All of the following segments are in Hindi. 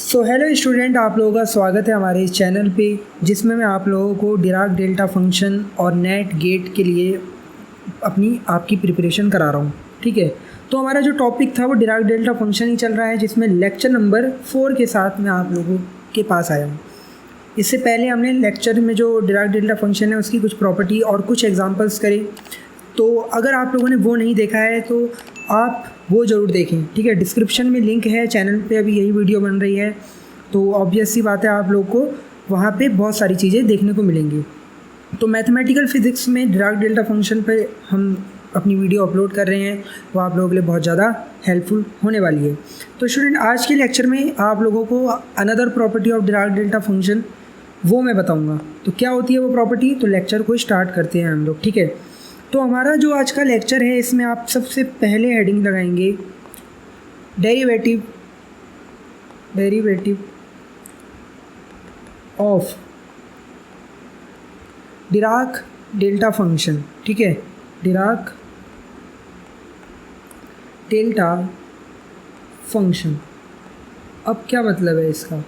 सो हेलो स्टूडेंट, आप लोगों का स्वागत है हमारे इस चैनल पे, जिसमें मैं आप लोगों को डिराक डेल्टा फंक्शन और नेट गेट के लिए आपकी प्रिपरेशन करा रहा हूँ। ठीक है, तो हमारा जो टॉपिक था वो डिराक डेल्टा फंक्शन ही चल रहा है, जिसमें लेक्चर नंबर 4 के साथ मैं आप लोगों के पास आया हूँ। इससे पहले हमने लेक्चर में जो डिराक डेल्टा फंक्शन है उसकी कुछ प्रॉपर्टी और कुछ एग्जांपल्स करे, तो अगर आप लोगों ने वो नहीं देखा है तो आप वो ज़रूर देखें। ठीक है, डिस्क्रिप्शन में लिंक है, चैनल पे अभी यही वीडियो बन रही है, तो ऑब्वियस सी बात है आप लोग को वहाँ पे बहुत सारी चीज़ें देखने को मिलेंगी। तो मैथमेटिकल फिजिक्स में डिराक डेल्टा फंक्शन पे हम अपनी वीडियो अपलोड कर रहे हैं, वो आप लोगों के लिए बहुत ज़्यादा हेल्पफुल होने वाली है। तो स्टूडेंट, आज के लेक्चर में आप लोगों को another property of Dirac delta function वो मैं बताऊँगा। तो क्या होती है वो प्रॉपर्टी, तो लेक्चर को स्टार्ट करते हैं हम लोग। ठीक है, तो हमारा जो आज का लेक्चर है इसमें आप सबसे पहले हेडिंग लगाएंगे derivative of Dirac delta function. ठीक है, डिराक डेल्टा फंक्शन। अब क्या मतलब है इसका,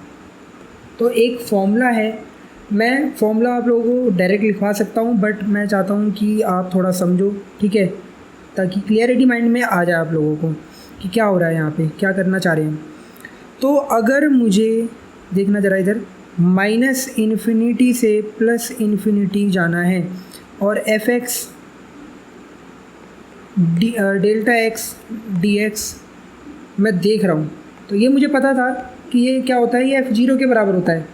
तो एक फॉर्मूला है, मैं फॉर्मूला आप लोगों को डायरेक्ट लिखवा सकता हूँ, बट मैं चाहता हूँ कि आप थोड़ा समझो। ठीक है, ताकि क्लियरिटी माइंड में आ जाए आप लोगों को कि क्या हो रहा है यहाँ पे, क्या करना चाह रहे हैं। तो अगर मुझे देखना ज़रा इधर, माइनस इन्फिनिटी से प्लस इन्फिनिटी जाना है और F x delta X D x मैं देख रहा हूँ, तो ये मुझे पता था कि ये क्या होता है, ये f0 के बराबर होता है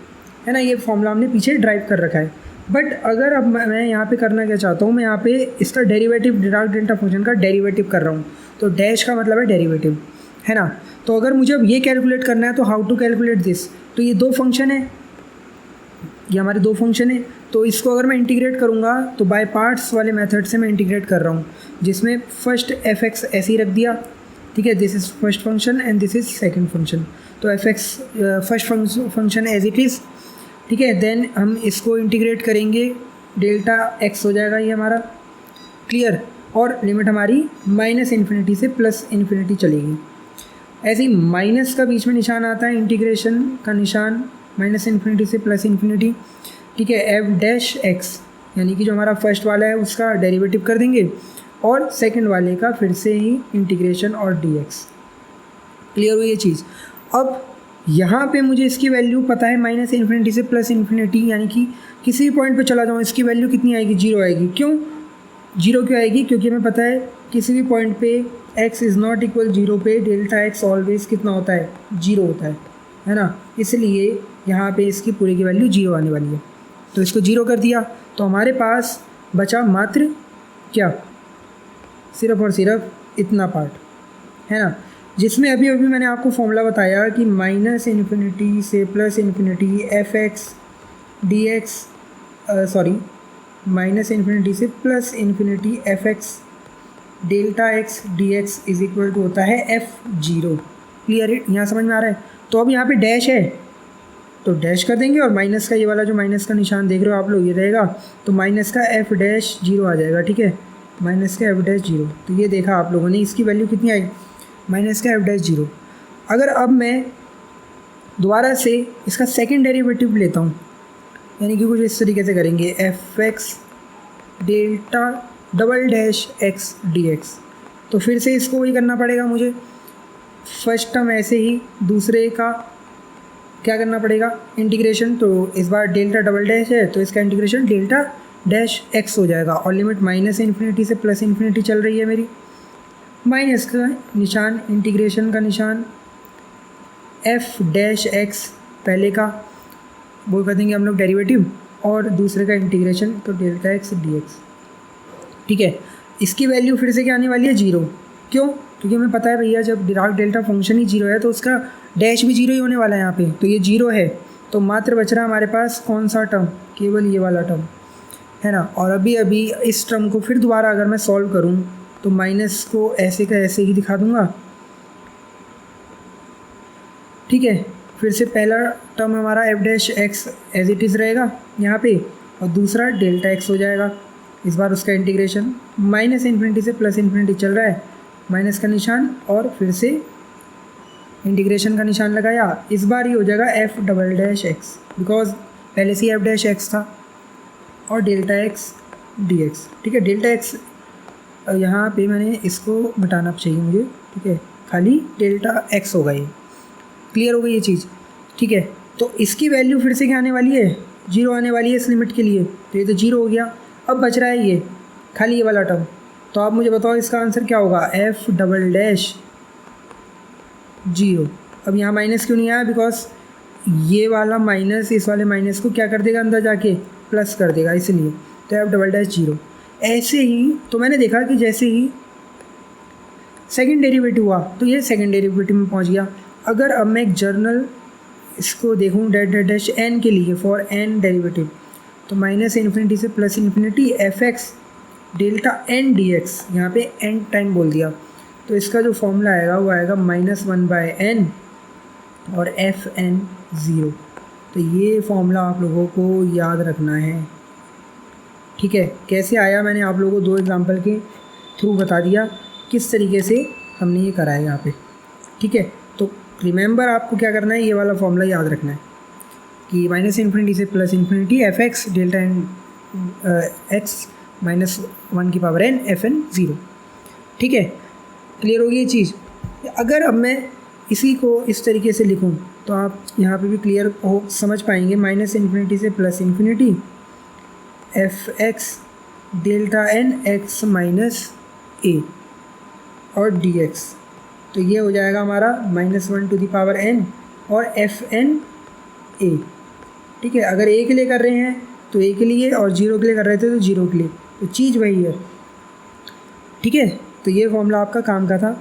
ना। ये फॉर्मूला हमने पीछे ड्राइव कर रखा है। बट अगर अब मैं यहाँ पे करना क्या चाहता हूँ, मैं यहाँ पे इसका डेरिवेटिव, डिराक डेल्टा फंक्शन का डेरिवेटिव कर रहा हूँ। तो डैश का मतलब है डेरिवेटिव, है ना। तो अगर मुझे अब ये कैलकुलेट करना है तो हाउ टू कैलकुलेट दिस, तो ये दो फंक्शन है, ये हमारे दो फंक्शन है। तो इसको अगर मैं इंटीग्रेट करूँगा तो बाय पार्ट्स वाले मेथड से मैं इंटीग्रेट कर रहा हूँ, जिसमें फर्स्ट एफ एक्स ऐसे ही रख दिया। ठीक है, this is first function and this is second function. तो F X first function as it is. ठीक है, देन हम इसको इंटीग्रेट करेंगे, डेल्टा एक्स हो जाएगा ये हमारा, क्लियर। और लिमिट हमारी माइनस इन्फिनिटी से प्लस इन्फिनिटी चलेगी। ऐसे ही माइनस का बीच में निशान आता है, इंटीग्रेशन का निशान, माइनस इन्फिनिटी से प्लस इन्फिनिटी। ठीक है, एफ डैश एक्स यानी कि जो हमारा फर्स्ट वाला है उसका डेरिवेटिव कर देंगे और सेकंड वाले का फिर से ही इंटीग्रेशन और डी एक्स। क्लियर हुई ये चीज़। अब यहाँ पे मुझे इसकी वैल्यू पता है, माइनस इन्फिनिटी से प्लस इन्फिनिटी, यानी कि किसी भी पॉइंट पे चला जाऊँ इसकी वैल्यू कितनी आएगी, 0 आएगी। क्यों 0 क्यों आएगी, क्योंकि हमें पता है किसी भी पॉइंट पे x इज़ नॉट इक्वल 0 पे डेल्टा x ऑलवेज कितना होता है, 0 होता है ना। इसलिए यहाँ पे इसकी पूरी की वैल्यू 0 आने वाली है। तो इसको 0 कर दिया तो हमारे पास बचा मात्र क्या, सिर्फ और सिर्फ इतना पार्ट, है ना, जिसमें अभी मैंने आपको फॉर्मूला बताया कि माइनस इन्फिनिटी से plus infinity F X D X, sorry, minus infinity से plus infinity F x delta X D X is equal to होता है f0। क्लियर है, यहाँ समझ में आ रहा है। तो अब यहाँ पे डैश है तो डैश कर देंगे, और माइनस का ये वाला जो माइनस का निशान देख रहे हो आप लोग, ये रहेगा, तो माइनस का एफ डैश 0 आ जाएगा। ठीक है, माइनस का एफ डैश 0, तो ये देखा आप लोगों ने, इसकी वैल्यू कितनी आई, माइनस का एफ डैश 0। अगर अब मैं दोबारा से इसका सेकंड डेरिवेटिव लेता हूँ, यानी कि कुछ इस तरीके से करेंगे, F x delta double dash x D x, तो फिर से इसको वही करना पड़ेगा मुझे, फर्स्ट टर्म ऐसे ही, दूसरे का क्या करना पड़ेगा, इंटीग्रेशन। तो इस बार डेल्टा डबल डैश है तो इसका इंटीग्रेशन डेल्टा डैश एक्स हो जाएगा, और लिमिट माइनस इन्फिनिटी से प्लस इन्फिनिटी चल रही है मेरी, माइनस का निशान, इंटीग्रेशन का निशान, एफ डैश एक्स पहले का वो कर देंगे हम लोग डेरिवेटिव, और दूसरे का इंटीग्रेशन, तो डेल्टा एक्स डी एक्स। ठीक है, इसकी वैल्यू फिर से क्या आने वाली है, 0। क्यों, क्योंकि हमें पता है भैया जब डिराक डेल्टा फंक्शन ही 0 है तो उसका डैश भी 0 ही होने वाला है यहाँ पे, तो ये 0 है। तो मात्र बच रहा हमारे पास कौन सा टर्म, केवल ये वाला टर्म, है ना। और अभी इस टर्म को फिर दोबारा अगर मैं सॉल्व करूँ तो माइनस को ऐसे का ऐसे ही दिखा दूँगा। ठीक है, फिर से पहला टर्म हमारा f dash x as it is रहेगा यहाँ पे, और दूसरा डेल्टा एक्स हो जाएगा। इस बार उसका इंटीग्रेशन, माइनस इन्फिनिटी से प्लस इन्फिनिटी चल रहा है, माइनस का निशान और फिर से इंटीग्रेशन का निशान लगाया, इस बार ये हो जाएगा F double dash x, because पहले से एफ डैश एक्स था, और डेल्टा एक्स डी एक्स। ठीक है, डेल्टा एक्स यहाँ पे मैंने इसको मिटाना चाहिए मुझे। ठीक है, खाली डेल्टा एक्स होगा, ये क्लियर हो गई ये चीज़। ठीक है, तो इसकी वैल्यू फिर से क्या आने वाली है, 0 आने वाली है इस लिमिट के लिए, तो ये तो 0 हो गया। अब बच रहा है ये खाली ये वाला टर्म, तो आप मुझे बताओ इसका आंसर क्या होगा, एफ डबल डैश 0। अब यहाँ माइनस क्यों नहीं आया, बिकॉज ये वाला माइनस इस वाले माइनस को क्या कर देगा, अंदर जाके प्लस कर देगा, इसलिए तो एफ डबल डैश 0। ऐसे ही तो मैंने देखा कि जैसे ही सेकंड डेरिवेटिव हुआ तो ये सेकंड डेरिवेटिव में पहुंच गया। अगर अब मैं एक जर्नल इसको देखूं डैश एन के लिए, फॉर एन डेरिवेटिव, तो माइनस इन्फिनिटी से plus infinity F x delta n d x, यहाँ पे एन टाइम बोल दिया, तो इसका जो फॉर्मूला आएगा वो आएगा -1/n और एफ एन 0। तो ये फॉर्मूला आप लोगों को याद रखना है। ठीक है, कैसे आया मैंने आप लोगों को 2 एग्जांपल के थ्रू बता दिया किस तरीके से हमने ये करा है यहाँ पे। ठीक है, तो रिमेंबर आपको क्या करना है, ये वाला फॉर्मूला याद रखना है कि माइनस इन्फिनिटी से plus infinity F x delta N x -1/n f n 0। ठीक है, क्लियर होगी ये चीज़। अगर अब मैं इसी को इस तरीके से लिखूं तो आप यहाँ पे भी क्लियर हो समझ पाएंगे, माइनस इन्फिनिटी से plus infinity F x delta N X minus A और डी एक्स, तो ये हो जाएगा हमारा -1/n और एफ एन ए। ठीक है, अगर ए के लिए कर रहे हैं तो ए के लिए, और 0 के लिए कर रहे थे तो 0 के लिए, तो चीज़ वही है। ठीक है, तो ये फॉर्मूला आपका काम का था।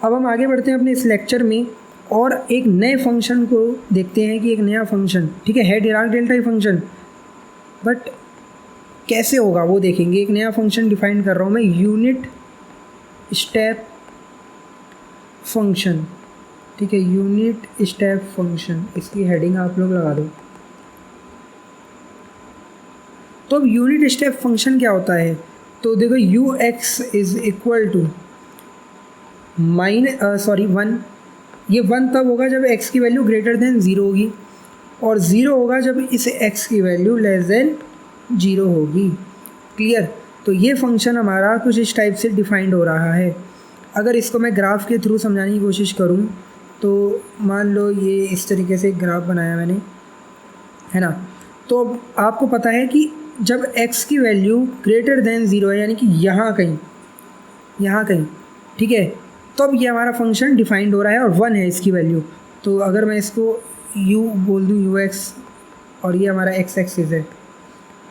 अब हम आगे बढ़ते हैं अपने इस लेक्चर में और एक नए फंक्शन को देखते हैं कि एक नया फंक्शन, ठीक है डिराक डेल्टा फंक्शन, बट कैसे होगा वो देखेंगे। एक नया फंक्शन डिफाइन कर रहा हूँ मैं, यूनिट स्टेप फंक्शन। ठीक है, यूनिट स्टेप फंक्शन, इसकी हेडिंग आप लोग लगा दो। तो अब यूनिट स्टेप फंक्शन क्या होता है, तो देखो u x is equal to 1। ये 1 तब होगा जब x की वैल्यू ग्रेटर देन 0 होगी, और 0 होगा जब इस x की वैल्यू लेस देन 0 होगी। क्लियर, तो ये फंक्शन हमारा कुछ इस टाइप से डिफाइंड हो रहा है। अगर इसको मैं ग्राफ के थ्रू समझाने की कोशिश करूँ तो मान लो ये इस तरीके से एक ग्राफ बनाया मैंने, है ना। तो आपको पता है कि जब x की वैल्यू ग्रेटर देन 0 है, यानी कि यहाँ कहीं, ठीक है, तो अब ये हमारा फंक्शन डिफाइंड हो रहा है और 1 है इसकी वैल्यू। तो अगर मैं इसको u बोल दूँ ux, और ये हमारा x एक्सिस है,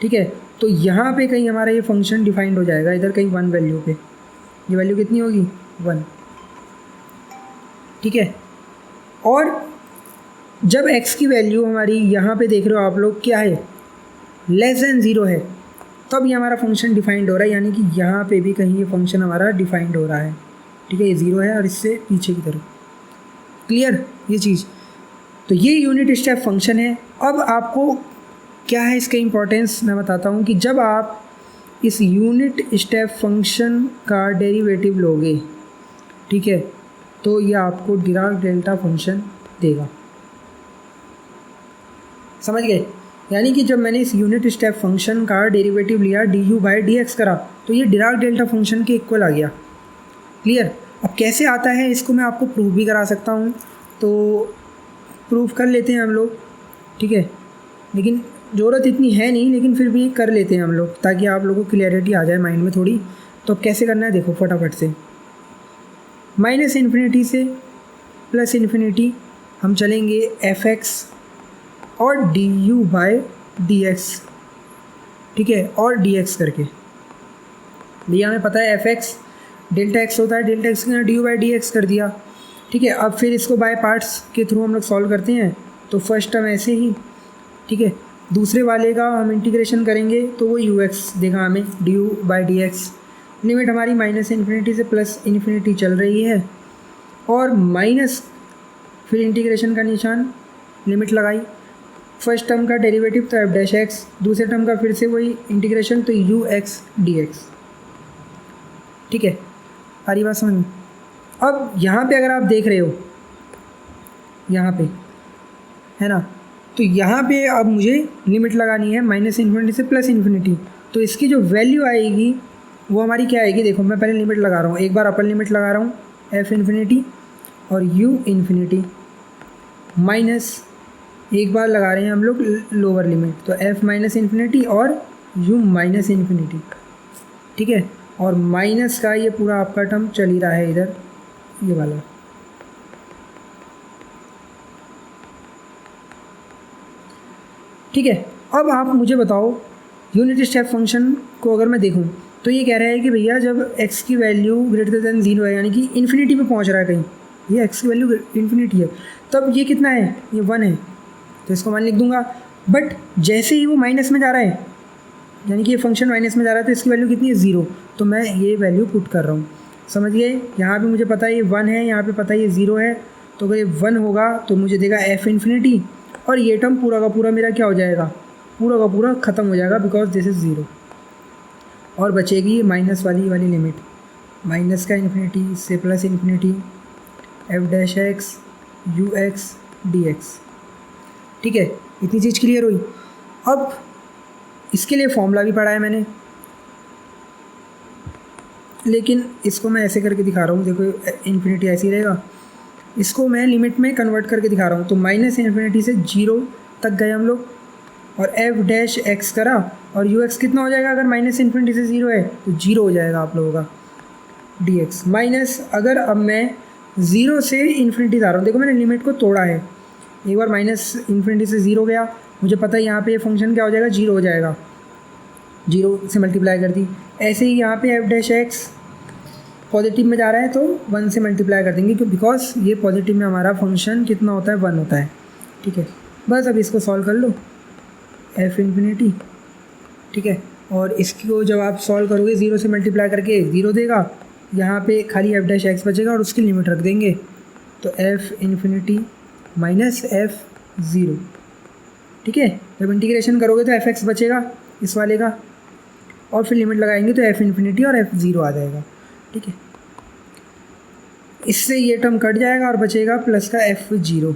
ठीक है, तो यहाँ पे कहीं हमारा ये फंक्शन डिफाइंड हो जाएगा, इधर कहीं 1 वैल्यू पे। ये वैल्यू कितनी होगी, 1। ठीक है, और जब x की वैल्यू हमारी यहाँ पे देख रहे हो आप लोग क्या है, लेस देन 0 है, तब ये हमारा फंक्शन डिफाइंड हो रहा है, यानी कि यहाँ पे भी कहीं ये फंक्शन हमारा डिफाइंड हो रहा है। ठीक है, ये 0 है और इससे पीछे की तरफ। क्लियर ये चीज़, तो ये यूनिट स्टेप फंक्शन है। अब आपको क्या है इसका इम्पोर्टेंस मैं बताता हूँ कि जब आप इस यूनिट स्टेप फंक्शन का डेरिवेटिव लोगे, ठीक है, तो ये आपको डिराक डेल्टा फंक्शन देगा। समझ गए, यानी कि जब मैंने इस यूनिट स्टेप फंक्शन का डेरिवेटिव लिया du/dx करा, तो ये डिराक डेल्टा फंक्शन के इक्वल आ गया। क्लियर, अब कैसे आता है इसको मैं आपको प्रूफ भी करा सकता हूँ, तो प्रूफ कर लेते हैं हम लोग। ठीक है, लेकिन ज़रूरत इतनी है नहीं, लेकिन फिर भी कर लेते हैं हम लोग ताकि आप लोगों को क्लियरिटी आ जाए माइंड में थोड़ी। तो अब कैसे करना है देखो फटाफट से, माइनस इन्फिनिटी से प्लस इन्फिनिटी हम चलेंगे एफ एक्स और du/dx, ठीक है, और dx करके। भैया हमें पता है एफ एक्स डेल्टा एक्स होता है, डेल्टा एक्स का du/dx कर दिया। ठीक है, अब फिर इसको बाय पार्ट्स के थ्रू हम लोग सॉल्व करते हैं। तो फर्स्ट टर्म ऐसे ही, ठीक है, दूसरे वाले का हम इंटीग्रेशन करेंगे तो वो ux देगा हमें du/dx। लिमिट हमारी माइनस इन्फिनिटी से प्लस इन्फिनिटी चल रही है, और माइनस फिर इंटीग्रेशन का निशान, लिमिट लगाई। फर्स्ट टर्म का डेरिवेटिव तो f'(x), दूसरे टर्म का फिर से वही इंटीग्रेशन तो ux/dx। ठीक है, आ रही बात समझ में। अब यहाँ पे अगर आप देख रहे हो यहाँ पे, है ना। तो यहाँ पे अब मुझे लिमिट लगानी है -∞ से +∞। तो इसकी जो वैल्यू आएगी वो हमारी क्या आएगी, देखो मैं पहले लिमिट लगा रहा हूँ, एक बार अपर लिमिट लगा रहा हूँ f∞ और u∞, माइनस एक बार लगा रहे हैं हम लोग लोअर लिमिट, तो f-∞ और u-∞, ठीक है। और माइनस का ये पूरा आपका टर्म चल ही रहा है इधर, ये वाला, ठीक है। अब आप मुझे बताओ यूनिट स्टेप फंक्शन को अगर मैं देखूं तो ये कह रहा है कि भैया जब x की वैल्यू ग्रेटर देन 0 है, यानी कि इन्फिनिटी पे पहुंच रहा है कहीं, ये x की वैल्यू इन्फिनिटी है, तब ये कितना है, ये 1 है, तो इसको 1 लिख दूंगा। बट जैसे ही वो माइनस में जा रहा है, यानी कि ये फंक्शन माइनस में जा रहा है, तो इसकी वैल्यू कितनी है, 0, तो मैं ये वैल्यू पुट कर रहा हूँ, समझ गए। यहाँ पे मुझे पता है ये 1 है, यहाँ पे पता है ये 0 है, तो अगर ये 1 होगा तो मुझे देगा f∞, और ये टर्म पूरा का पूरा मेरा क्या हो जाएगा, पूरा का पूरा ख़त्म हो जाएगा, बिकॉज दिस इज़ 0, और बचेगी माइनस वाली लिमिट, माइनस का इन्फिनिटी से +∞, f' ux dx, ठीक है। इतनी चीज़ क्लियर हुई। अब इसके लिए फॉर्मूला भी पढ़ा है मैंने, लेकिन इसको मैं ऐसे करके दिखा रहा हूँ, देखो इन्फिनिटी ऐसे ही रहेगा, इसको मैं लिमिट में कन्वर्ट करके दिखा रहा हूँ। तो -∞ से 0 तक गए हम लोग, और f' करा, और ux कितना हो जाएगा, अगर -∞ से 0 है तो 0 हो जाएगा आप लोगों का dx, माइनस अगर अब मैं 0 से इन्फिनिटी जा रहा हूँ, देखो मैंने लिमिट को तोड़ा है, एक बार -∞ से 0 गया, मुझे पता है यहाँ पे ये फंक्शन क्या हो जाएगा, 0 हो जाएगा, 0 से मल्टीप्लाई कर दी। ऐसे ही यहाँ पे f' पॉजिटिव में जा रहा है तो 1 से मल्टीप्लाई कर देंगे, क्यों, बिकॉज ये पॉजिटिव में हमारा फंक्शन कितना होता है, 1 होता है, ठीक है। बस अब इसको सॉल्व कर लो, f∞, ठीक है, और इसको जब आप सॉल्व करोगे 0 से मल्टीप्लाई करके 0 देगा, यहाँ पे खाली f' बचेगा और उसकी लिमिट रख देंगे, तो f∞ माइनस f0, ठीक है। जब इंटीग्रेशन करोगे तो fx बचेगा इस वाले का, और फिर लिमिट लगाएंगे तो f∞ और f0 आ जाएगा, ठीक है। इससे ये टर्म कट जाएगा और बचेगा प्लस का f0,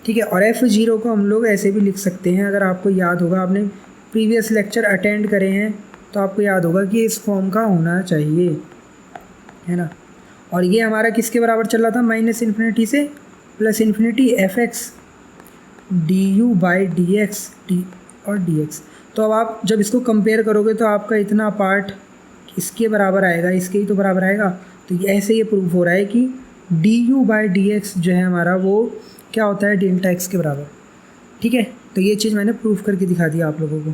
ठीक है। और f0 को हम लोग ऐसे भी लिख सकते हैं, अगर आपको याद होगा, आपने प्रीवियस लेक्चर अटेंड करे हैं तो आपको याद होगा कि इस फॉर्म का होना चाहिए, है ना। और ये हमारा किसके बराबर चल रहा था, -∞ से +∞, fx du/dx और dx। तो अब आप जब इसको कंपेयर करोगे तो आपका इतना पार्ट इसके बराबर आएगा, इसके ही तो बराबर आएगा। तो ऐसे ये प्रूफ हो रहा है कि du/dx जो है हमारा वो क्या होता है, Δx के बराबर, ठीक है। तो ये चीज़ मैंने प्रूफ करके दिखा दिया आप लोगों को,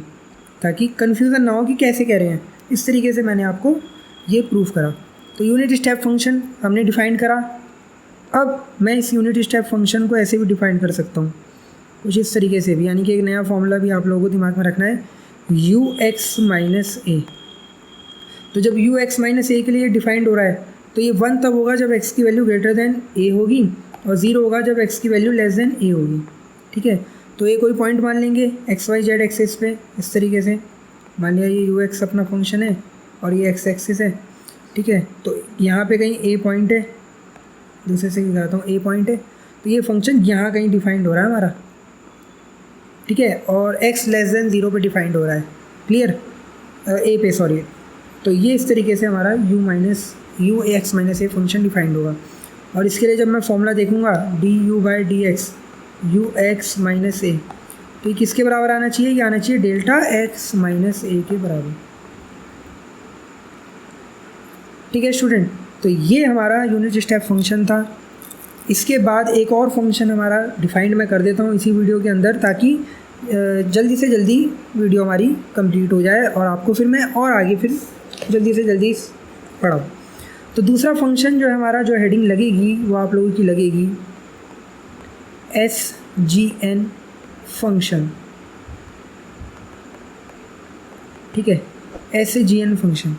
ताकि कन्फ्यूज़न ना हो कि कैसे कह रहे हैं, इस तरीके से मैंने आपको ये प्रूफ करा। तो यूनिट स्टेप फंक्शन हमने डिफ़ाइन करा। अब मैं इस यूनिट स्टेप फंक्शन को ऐसे भी डिफ़ाइन कर सकता हूँ, कुछ इस तरीके से भी, यानी कि एक नया फॉर्मूला भी आप लोगों को दिमाग में रखना है, ux - a। तो जब ux - a के लिए डिफाइंड हो रहा है तो ये 1 तब होगा जब x की वैल्यू ग्रेटर देन a होगी, और 0 होगा जब x की वैल्यू लेस देन a होगी, ठीक है। तो ये कोई पॉइंट मान लेंगे xy/z एक्सिस पे, इस तरीके से मान लिया ये ux अपना फंक्शन है और ये x एक्सिस है, ठीक है। तो यहाँ पे कहीं a पॉइंट है, दूसरे से दिखाता हूँ, a पॉइंट है, तो ये फंक्शन यहाँ कहीं डिफाइंड हो रहा है हमारा, ठीक है, और x लेस देन 0 पे डिफाइंड हो रहा है, क्लियर, a पे सॉरी। तो ये इस तरीके से हमारा ux - a फंक्शन डिफाइंड होगा। और इसके लिए जब मैं फॉर्मूला देखूंगा du/dx ux - a, तो ये किसके बराबर आना चाहिए, ये आना चाहिए Δx - a के बराबर, ठीक है स्टूडेंट। तो ये हमारा यूनिट स्टेप फंक्शन था। इसके बाद एक और फंक्शन हमारा डिफाइंड मैं कर देता हूँ इसी वीडियो के अंदर, ताकि जल्दी से जल्दी वीडियो हमारी कंप्लीट हो जाए और आपको फिर मैं और आगे फिर जल्दी से जल्दी पढ़ाऊँ। तो दूसरा फंक्शन जो है हमारा, जो हेडिंग लगेगी वो आप लोगों की लगेगी SGN फंक्शन, ठीक है, SGN फंक्शन।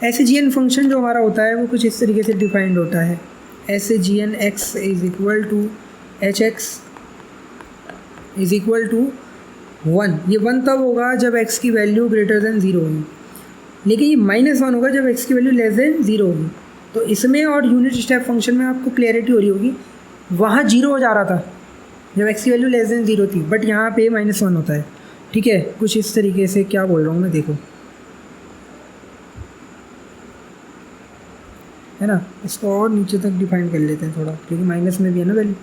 SGN फंक्शन जो हमारा होता है वो कुछ इस तरीके से डिफाइंड होता है, SGN x = hx = 1। ये 1 तब होगा जब x की वैल्यू ग्रेटर देन 0 होगी, लेकिन ये -1 होगा जब x की वैल्यू लेस देन 0 होगी। तो इसमें और यूनिट स्टेप फंक्शन में आपको क्लैरिटी हो रही होगी वहाँ 0 हो जा रहा था जब x की वैल्यू लेस देन 0 थी, बट यहाँ पे -1 होता है। ठीक है, कुछ इस तरीके से, क्या बोल रहा हूँ मैं, देखो, है ना। इसको और नीचे तक डिफाइन कर लेते हैं थोड़ा, क्योंकि माइनस में भी है ना वैल्यू।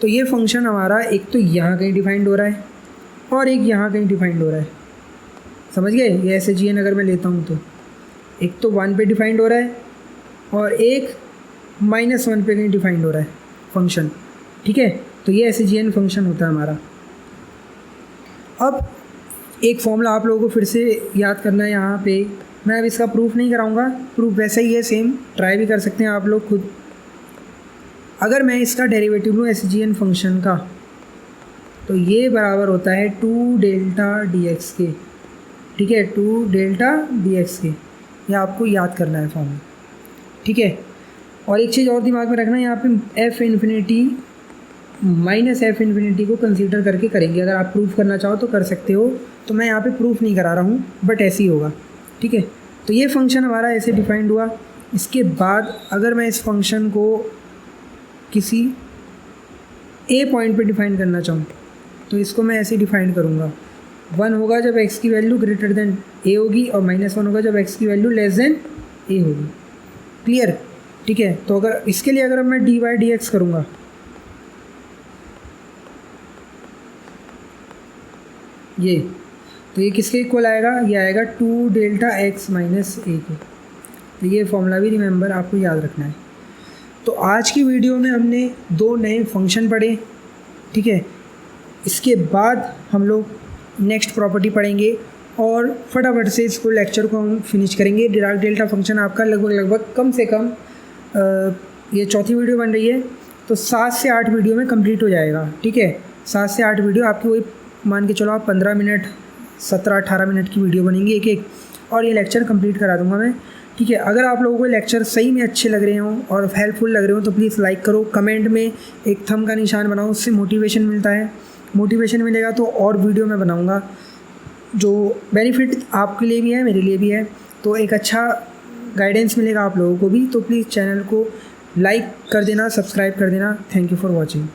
तो ये फंक्शन हमारा एक तो यहाँ कहीं डिफाइंड हो रहा है और एक यहाँ कहीं डिफाइंड हो रहा है, समझ गए। ये ऐसे जी अगर मैं लेता हूँ तो एक तो 1 पे डिफाइंड हो रहा है और एक -1 पे कहीं डिफाइंड हो रहा है फंक्शन। ठीक है, तो ये ऐसे जी फंक्शन होता है हमारा। अब एक फॉर्मूला आप लोगों को फिर से याद करना है यहाँ पे। मैं अब इसका प्रूफ नहीं कराऊंगा, प्रूफ वैसा ही है, सेम ट्राई भी कर सकते हैं आप लोग खुद। अगर मैं इसका डेरिवेटिव लूँ एस जी एन फंक्शन का, तो ये बराबर होता है 2 डेल्टा डी एक्स के। ठीक है, 2 डेल्टा डी एक्स के, यह आपको याद करना है फॉर्मूला। ठीक है, और एक चीज़ और दिमाग में रखना है, यहाँ पे F infinity minus F infinity को कंसीडर करके करेंगे। अगर आप प्रूफ करना चाहो तो कर सकते हो, तो मैं यहाँ पे प्रूफ नहीं करा रहा हूँ, बट ऐसे ही होगा। ठीक है, तो ये फंक्शन हमारा ऐसे डिफाइंड हुआ। इसके बाद अगर मैं इस फंक्शन को किसी ए पॉइंट पे डिफाइन करना चाहूँ, तो इसको मैं ऐसे डिफाइन करूँगा। 1 होगा जब x की वैल्यू ग्रेटर देन a होगी, और -1 होगा जब x की वैल्यू लेस देन a होगी। क्लियर? ठीक है, तो अगर इसके लिए अगर मैं dy dx करूँगा, ये तो ये किसके इक्वल आएगा, ये आएगा 2 डेल्टा x माइनस a के। तो ये फॉर्मूला भी रिमेंबर आपको याद रखना है। तो आज की वीडियो में हमने 2 नए फंक्शन पढ़े। ठीक है, इसके बाद हम लोग नेक्स्ट प्रॉपर्टी पढ़ेंगे और फटाफट से इसको लेक्चर को हम फिनिश करेंगे। डिराक डेल्टा फंक्शन आपका लगभग कम से कम ये चौथी वीडियो बन रही है, तो 7 से 8 वीडियो में कंप्लीट हो जाएगा। ठीक है, 7 से 8 वीडियो आपकी, वही मान के चलो आप 15 मिनट 17-18 मिनट की वीडियो बनेंगी एक एक, और ये लेक्चर कंप्लीट करा दूंगा मैं। ठीक है, अगर आप लोगों को लेक्चर सही में अच्छे लग रहे हों और हेल्पफुल लग रहे हो तो प्लीज़ लाइक करो, कमेंट में एक थंब का निशान बनाओ, उससे मोटिवेशन मिलता है। मोटिवेशन मिलेगा तो और वीडियो मैं बनाऊंगा, जो बेनिफिट आपके लिए भी है, मेरे लिए भी है। तो एक अच्छा गाइडेंस मिलेगा आप लोगों को भी। तो प्लीज़ चैनल को लाइक कर देना, सब्सक्राइब कर देना। Thank you for watching.